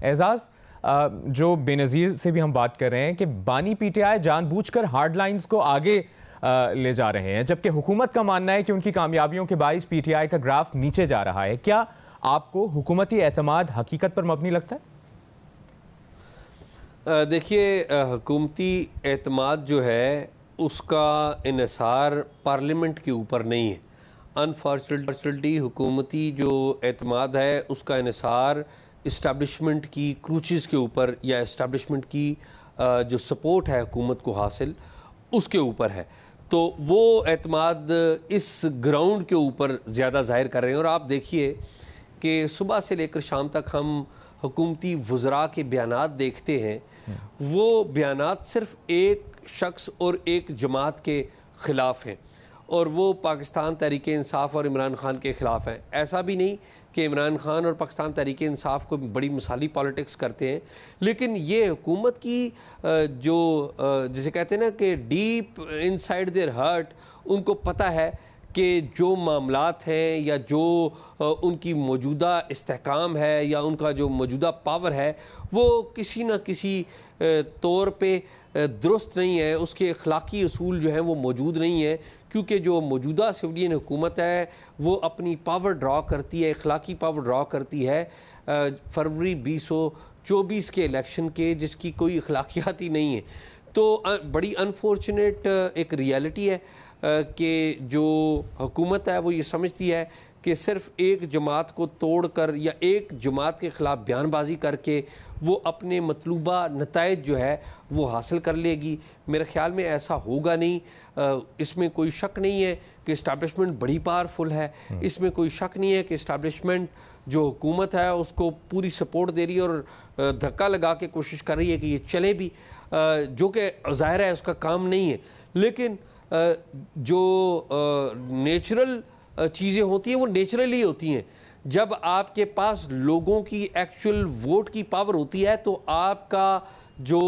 एजाज, जो बेनज़ीर से भी हम बात कर रहे हैं कि बानी पीटीआई जानबूझकर हार्ड लाइन्स को आगे ले जा रहे हैं, जबकि हुकूमत का मानना है कि उनकी कामयाबियों के बाइस पीटीआई का ग्राफ नीचे जा रहा है। क्या आपको हुकूमती एतमाद हकीकत पर मबनी लगता है? देखिए, हुकूमती एतमाद जो है उसका इन्हिसार पार्लियामेंट के ऊपर नहीं है। अनफॉर्चुनेटली हुकूमती जो एतमाद है उसका इन्हिसार इस्टेब्लिशमेंट की क्रूचेस के ऊपर या इस्टेब्लिशमेंट की जो सपोर्ट है हुकूमत को हासिल उसके ऊपर है। तो वो एतमाद इस ग्राउंड के ऊपर ज़्यादा ज़ाहिर कर रहे हैं। और आप देखिए कि सुबह से लेकर शाम तक हम हुकूमती वज़रा के बयानात देखते हैं, वो बयानात सिर्फ एक शख्स और एक जमात के ख़िलाफ़ हैं और वो पाकिस्तान तहरीक इंसाफ और इमरान खान के ख़िलाफ़ हैं। ऐसा भी नहीं कि इमरान खान और पाकिस्तान तहरीक इंसाफ को बड़ी मिसाली पॉलिटिक्स करते हैं, लेकिन ये हुकूमत की जो जिसे कहते हैं ना कि डीप इनसाइड देयर हार्ट, उनको पता है कि जो मामलात हैं या जो उनकी मौजूदा इस्तेहकाम है या उनका जो मौजूदा पावर है वो किसी न किसी तौर पे दुरुस्त नहीं है, उसके अखलाकी उसूल जो हैं वो मौजूद नहीं है, क्योंकि जो मौजूदा सिविलियन हुकूमत है वो अपनी पावर ड्रॉ करती है, अखलाकी पावर ड्रॉ करती है फरवरी 2024 के इलेक्शन के, जिसकी कोई अखलाकियात ही नहीं है। तो बड़ी अनफॉर्चुनेट एक रियलिटी है कि जो हुकूमत है वो ये समझती है कि सिर्फ एक जमात को तोड़कर या एक जमात के ख़िलाफ़ बयानबाजी करके वो अपने मतलूबा नताइज जो है वो हासिल कर लेगी। मेरे ख़्याल में ऐसा होगा नहीं। इसमें कोई शक नहीं है कि इस्टेब्लिशमेंट बड़ी पावरफुल है, इसमें कोई शक नहीं है कि इस्टेब्लिशमेंट जो हुकूमत है उसको पूरी सपोर्ट दे रही है और धक्का लगा के कोशिश कर रही है कि ये चले भी, जो कि ज़ाहिर है उसका काम नहीं है। लेकिन जो नेचुरल चीज़ें होती हैं वो नेचुरली होती हैं। जब आपके पास लोगों की एक्चुअल वोट की पावर होती है तो आपका जो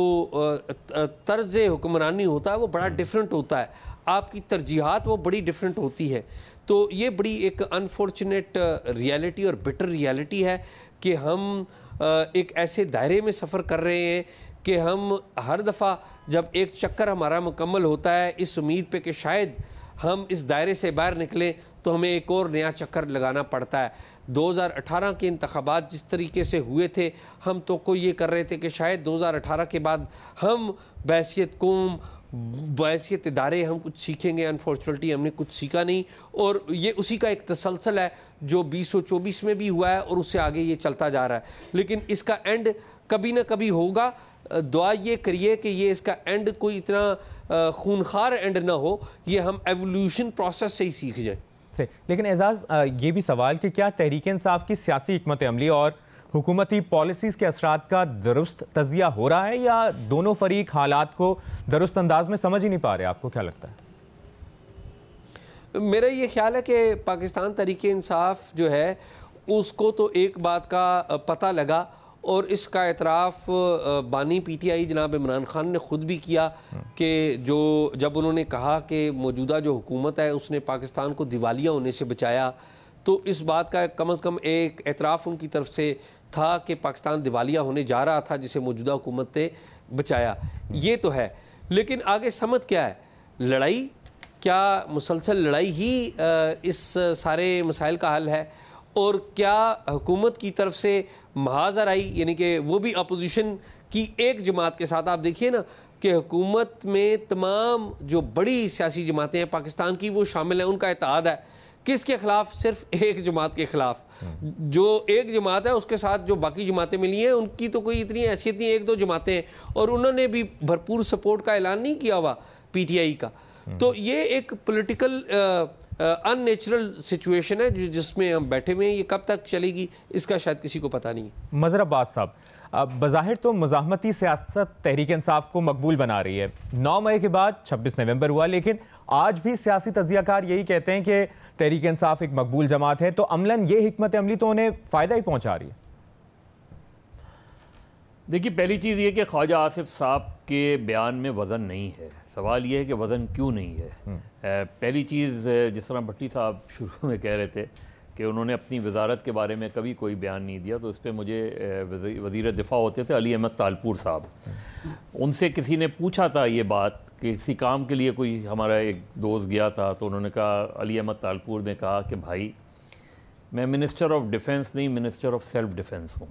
तर्ज हुक्मरानी होता है वो बड़ा डिफरेंट होता है, आपकी तरजीहात वो बड़ी डिफरेंट होती है। तो ये बड़ी एक अनफॉर्चुनेट रियलिटी और बिटर रियलिटी है कि हम एक ऐसे दायरे में सफ़र कर रहे हैं कि हम हर दफ़ा जब एक चक्कर हमारा मुकम्मल होता है इस उम्मीद पे कि शायद हम इस दायरे से बाहर निकलें, तो हमें एक और नया चक्कर लगाना पड़ता है। 2018 के इंतखाबात जिस तरीके से हुए थे, हम तो को ये कर रहे थे कि शायद 2018 के बाद हम बहैसियत कौम, बहैसियत इदारे हम कुछ सीखेंगे। अनफॉर्चुनेटली हमने कुछ सीखा नहीं और ये उसी का एक तसलसल है जो 2024 में भी हुआ है और उससे आगे ये चलता जा रहा है। लेकिन इसका एंड कभी ना कभी होगा। दुआ ये करिए कि ये इसका एंड कोई इतना खूनखार एंड ना हो, ये हम एवोल्यूशन प्रोसेस से ही सीख जाए। से लेकिन एजाज, ये भी सवाल कि क्या तहरीक इंसाफ की सियासी हिकमत अमली और हुकूमती पॉलिसीज़ के असरात का दुरुस्त तजिया हो रहा है या दोनों फरीक हालात को दुरुस्त अंदाज में समझ ही नहीं पा रहे? आपको क्या लगता है? मेरा ये ख्याल है कि पाकिस्तान तहरीक इंसाफ जो है उसको तो एक बात का पता लगा और इसका एतराफ़ बानी पीटीआई जनाब इमरान खान ने ख़ुद भी किया कि जो जब उन्होंने कहा कि मौजूदा जो हुकूमत है उसने पाकिस्तान को दिवालिया होने से बचाया, तो इस बात का कम से कम एक एतराफ़ उनकी तरफ से था कि पाकिस्तान दिवालिया होने जा रहा था जिसे मौजूदा हुकूमत ने बचाया। ये तो है, लेकिन आगे समझ क्या है? लड़ाई, क्या मुसलसल लड़ाई ही इस सारे मसाइल का हल है? और क्या हुकूमत की तरफ से महाजर आई, यानी कि वो भी अपोजिशन की एक जमात के साथ? आप देखिए ना कि हुकूमत में तमाम जो बड़ी सियासी जमातें हैं पाकिस्तान की वो शामिल हैं, उनका इत्तेहाद है। किसके ख़िलाफ़? सिर्फ एक जमात के ख़िलाफ़। जो एक जमात है उसके साथ जो बाकी जमातें मिली हैं उनकी तो कोई इतनी हैसियत नहीं, एक दो जमातें हैं और उन्होंने भी भरपूर सपोर्ट का ऐलान नहीं किया हुआ पीटीआई का। तो ये एक पॉलिटिकल अननेचुरल सिचुएशन है जिसमें हम बैठे हुए हैं। ये कब तक चलेगी इसका शायद किसी को पता नहीं है। मज़हर अब्बास साहब, बज़ाहिर तो मुज़ाहमती सियासत तहरीक इंसाफ को मकबूल बना रही है। 9 मई के बाद 26 नवंबर हुआ, लेकिन आज भी सियासी तज्ज़ियाकार यही कहते हैं कि तहरीक इंसाफ एक मकबूल जमात है, तो अमलन ये हिकमत अमली तो उन्हें फ़ायदा ही पहुँचा रही है। देखिए, पहली चीज़ ये कि ख्वाजा आसिफ साहब के बयान में वज़न नहीं है। सवाल ये है कि वज़न क्यों नहीं है। पहली चीज़, जिस तरह भट्टी साहब शुरू में कह रहे थे कि उन्होंने अपनी वजारत के बारे में कभी कोई बयान नहीं दिया। तो इस पर मुझे वज़ीर दिफा होते थे अली अहमद तालपुर साहब, उनसे किसी ने पूछा था ये बात कि किसी काम के लिए कोई हमारा एक दोस्त गया था, तो उन्होंने कहा, अली अहमद तालपुर ने कहा कि भाई मैं मिनिस्टर ऑफ डिफेंस नहीं, मिनिस्टर ऑफ सेल्फ डिफेंस हूँ।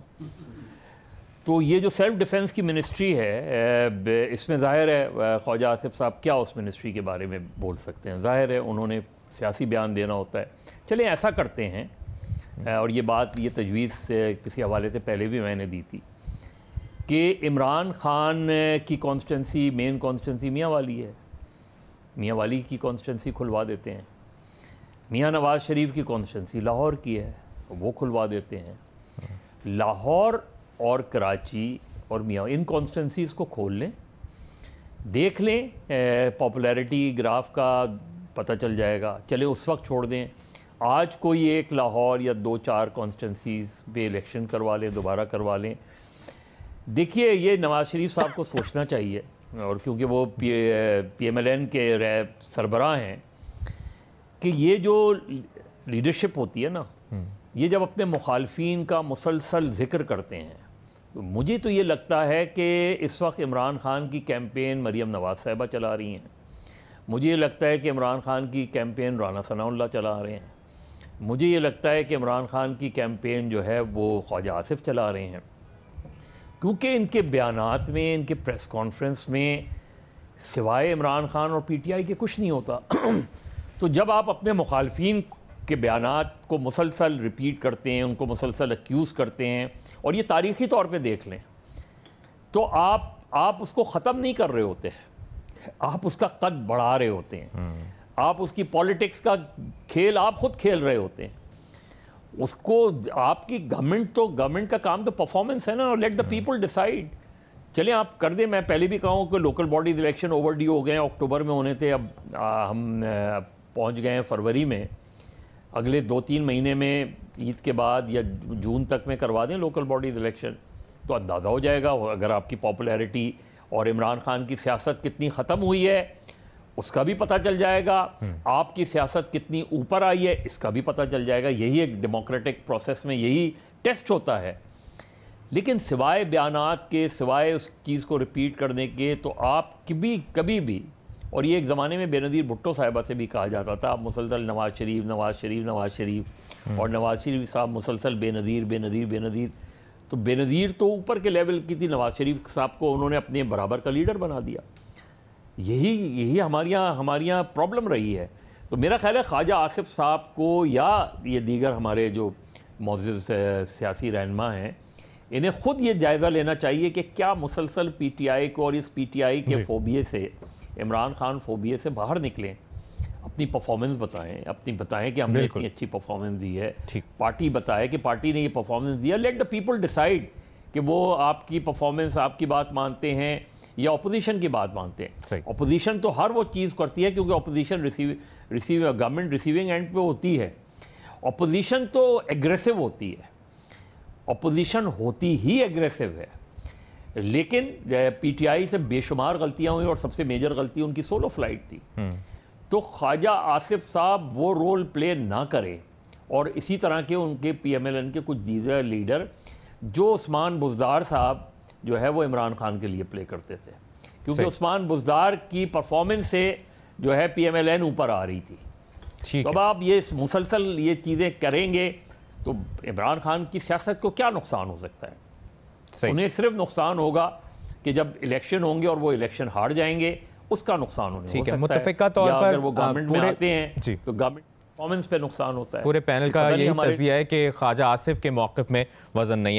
तो ये जो सेल्फ डिफेंस की मिनिस्ट्री है, इसमें ज़ाहिर है ख्वाजा आसिफ साहब क्या उस मिनिस्ट्री के बारे में बोल सकते हैं। ज़ाहिर है उन्होंने सियासी बयान देना होता है। चलिए ऐसा करते हैं, और ये बात, ये तजवीज़ किसी हवाले से पहले भी मैंने दी थी कि इमरान खान की कॉन्स्टिट्यूंसी, मेन कॉन्स्टिट्यूंसी मियाँ वाली है, मियाँ वाली की कॉन्स्टिट्यूंसी खुलवा देते हैं। मियाँ नवाज़ शरीफ की कॉन्स्टिट्यूंसी लाहौर की है, वो खुलवा देते हैं। लाहौर और कराची और मियाँ, इन कॉन्स्टिट्यूंसीज़ को खोल लें, देख लें, पॉपुलैरिटी ग्राफ का पता चल जाएगा। चले उस वक्त छोड़ दें, आज कोई एक लाहौर या 2-4 कॉन्स्टिट्यूंसीज़ पे इलेक्शन करवा लें, दोबारा करवा लें। देखिए ये नवाज़ शरीफ साहब को सोचना चाहिए, और क्योंकि वो PMLN के सरबराह हैं, कि ये जो लीडरशिप होती है ना, ये जब अपने मुखालफीन का मुसलसल जिक्र करते हैं, तो मुझे तो ये लगता है कि इस वक्त इमरान खान की कैंपेन मरीम नवाज़ साहिबा चला रही हैं, मुझे ये लगता है कि इमरान खान की कैंपेन राना सनाउल्लाह चला रहे हैं, मुझे ये लगता है कि इमरान खान की कैंपेन जो है वो ख्वाजा आसिफ चला रहे हैं, क्योंकि इनके बयानात में, इनके प्रेस कॉन्फ्रेंस में सिवाय इमरान खान और PTI के कुछ नहीं होता। तो जब आप अपने मुखालफीन के बयानात को मुसलसल रिपीट करते हैं, उनको मुसलसल एक्यूज़ करते हैं, और ये तारीख़ी तौर पे देख लें, तो आप उसको ख़त्म नहीं कर रहे होते, आप उसका कद बढ़ा रहे होते हैं, आप उसकी पॉलिटिक्स का खेल आप खुद खेल रहे होते हैं। उसको आपकी गवर्नमेंट का काम तो परफॉर्मेंस है ना, लेट द पीपल डिसाइड। चलिए आप कर दें, मैं पहले भी कहूँ कि लोकल बॉडीज इलेक्शन ओवरड्यू हो गए हैं, अक्टूबर में होने थे, अब हम पहुँच गए हैं फरवरी में, अगले 2-3 महीने में ईद के बाद या जून तक में करवा दें लोकल बॉडीज इलेक्शन, तो अंदाज़ा हो जाएगा अगर आपकी पॉपुलैरिटी और इमरान खान की सियासत कितनी ख़त्म हुई है उसका भी पता चल जाएगा, आपकी सियासत कितनी ऊपर आई है इसका भी पता चल जाएगा। यही एक डेमोक्रेटिक प्रोसेस में यही टेस्ट होता है। लेकिन सिवाय बयानात के, सिवाय उस चीज़ को रिपीट करने के, तो आप कभी भी, और ये एक ज़माने में बेनज़ीर भुट्टो साहिबा से भी कहा जाता था, आप मुसलसल नवाज़ शरीफ और नवाज़ शरीफ साहब मुसलसल बेनज़ीर, तो बेनज़ीर तो ऊपर के लेवल की थी, नवाज़ शरीफ साहब को उन्होंने अपने बराबर का लीडर बना दिया। यही हमारियाँ प्रॉब्लम रही है। तो मेरा ख्याल है ख्वाजा आसिफ साहब को या ये दीगर हमारे जो मौजूद सियासी रहनुमा हैं, इन्हें ख़ुद ये जायज़ा लेना चाहिए कि क्या मुसलसल PTI को और इस PTI के फोबिये से, इमरान खान फोबिये से बाहर निकलें, अपनी परफॉर्मेंस बताएं कि हमने इतनी अच्छी परफॉर्मेंस दी है, पार्टी बताए कि पार्टी ने ये परफॉर्मेंस दिया। लेट द पीपल डिसाइड कि वो आपकी परफॉर्मेंस, आपकी बात मानते हैं या अपोजिशन की बात मानते हैं। अपोजिशन तो हर वो चीज़ करती है क्योंकि अपोजिशन गवर्नमेंट रिसीविंग एंड पे होती है। अपोजिशन तो एग्रेसिव होती है, अपोजिशन होती ही एग्रेसिव है, लेकिन PTI से बेशुमार गलतियां हुई और सबसे मेजर गलती उनकी सोलो फ्लाइट थी। तो ख्वाजा आसिफ साहब वो रोल प्ले ना करें, और इसी तरह के उनके PMLN के कुछ दीगर लीडर, जो उस्मान बुज़दार साहब जो है वो इमरान खान के लिए प्ले करते थे, क्योंकि उस्मान बुज़दार की परफॉर्मेंस से जो है PMLN ऊपर आ रही थी। तो अब आप ये मुसलसल ये चीज़ें करेंगे तो इमरान खान की सियासत को क्या नुकसान हो सकता है? उन्हें सिर्फ नुकसान होगा कि जब इलेक्शन होंगे और वो इलेक्शन हार जाएंगे, उसका नुकसान उन्हें हो सकता है। मुत्तफ़िक़ा तौर पर अगर वो गवर्नमेंट में आते हैं तो गवर्नमेंट परफॉर्मेंस पे नुकसान होता है। पूरे पैनल का यही तज़िया है कि ख्वाजा आसिफ के मौक़िफ़ में वज़न नहीं है।